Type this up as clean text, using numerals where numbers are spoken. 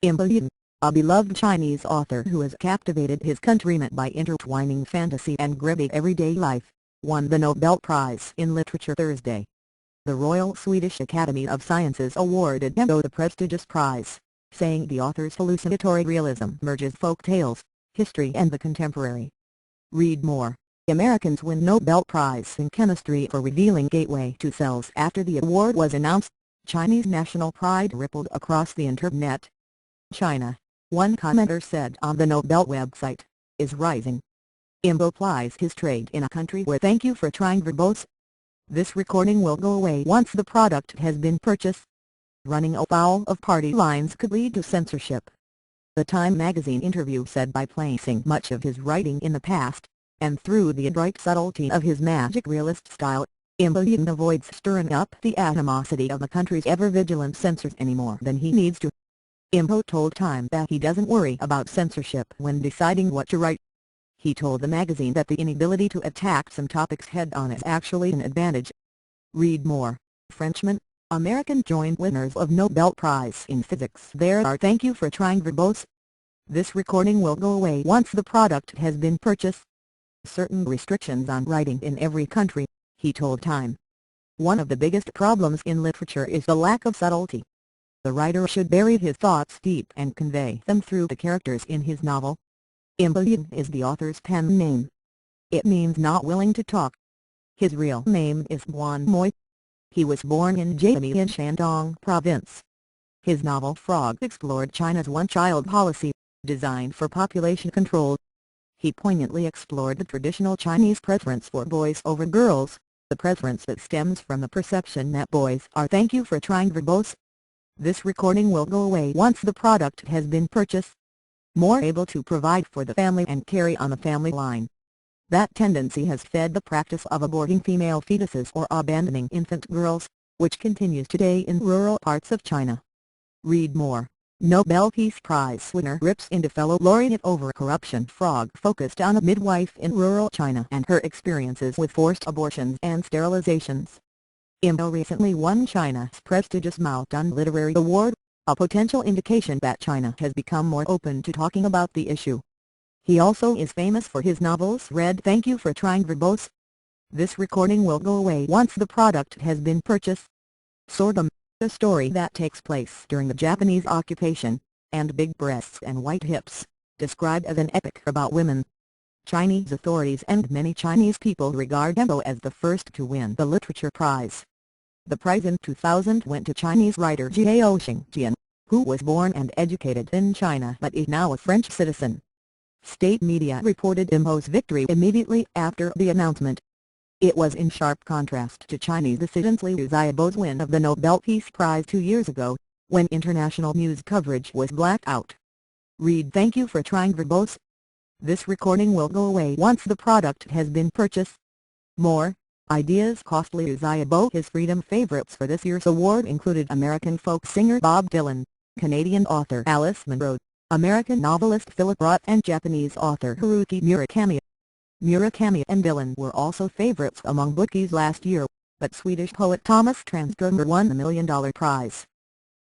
Nobel, a beloved Chinese author who has captivated his countrymen by intertwining fantasy and gritty everyday life, won the Nobel Prize in Literature Thursday. The Royal Swedish Academy of Sciences awarded Nobel the prestigious prize, saying the author's hallucinatory realism merges folk tales, history and the contemporary. Read more. Americans win Nobel Prize in Chemistry for revealing gateway to cells. After the award was announced, Chinese national pride rippled across the internet. China, one commenter said on the Nobel website, is rising. Nobel plies his trade in a country where thank you for trying verbose. This recording will go away once the product has been purchased. Running afoul of party lines could lead to censorship. The Time magazine interview said by placing much of his writing in the past, and through the adroit subtlety of his magic realist style, Nobel avoids stirring up the animosity of the country's ever-vigilant censors any more than he needs to. Nobel told Time that he doesn't worry about censorship when deciding what to write. He told the magazine that the inability to attack some topics head-on is actually an advantage. Read more. Frenchman, American joined winners of Nobel Prize in Physics. There are thank you for trying verbose. This recording will go away once the product has been purchased. Certain restrictions on writing in every country, he told Time. One of the biggest problems in literature is the lack of subtlety. The writer should bury his thoughts deep and convey them through the characters in his novel. Nobel is the author's pen name. It means not willing to talk. His real name is Guan Moi. He was born in Jiami in Shandong Province. His novel Frog explored China's one-child policy, designed for population control. He poignantly explored the traditional Chinese preference for boys over girls, the preference that stems from the perception that boys are thank you for trying verbose. This recording will go away once the product has been purchased. More able to provide for the family and carry on the family line. That tendency has fed the practice of aborting female fetuses or abandoning infant girls, which continues today in rural parts of China. Read more. Nobel Peace Prize winner rips into fellow laureate over corruption. Frog focused on a midwife in rural China and her experiences with forced abortions and sterilizations. Nobel recently won China's prestigious Mao Dun Literary Award, a potential indication that China has become more open to talking about the issue. He also is famous for his novels read Thank You for Trying Verbose. This recording will go away once the product has been purchased. Sorghum, a story that takes place during the Japanese occupation, and big breasts and white hips, described as an epic about women. Chinese authorities and many Chinese people regard Nobel as the first to win the Literature Prize. The prize in 2000 went to Chinese writer Jiao Xingjian, who was born and educated in China but is now a French citizen. State media reported Nobel's victory immediately after the announcement. It was in sharp contrast to Chinese dissident Liu Xiaobo's win of the Nobel Peace Prize 2 years ago, when international news coverage was blacked out. Read Thank You for Trying Verbose. This recording will go away once the product has been purchased. More ideas cost Liu Xiaobo his freedom. Favorites for this year's award included American folk singer Bob Dylan, Canadian author Alice Munro, American novelist Philip Roth and Japanese author Haruki Murakami. Murakami and Dylan were also favorites among bookies last year, but Swedish poet Thomas Tranströmer won the $1 million prize.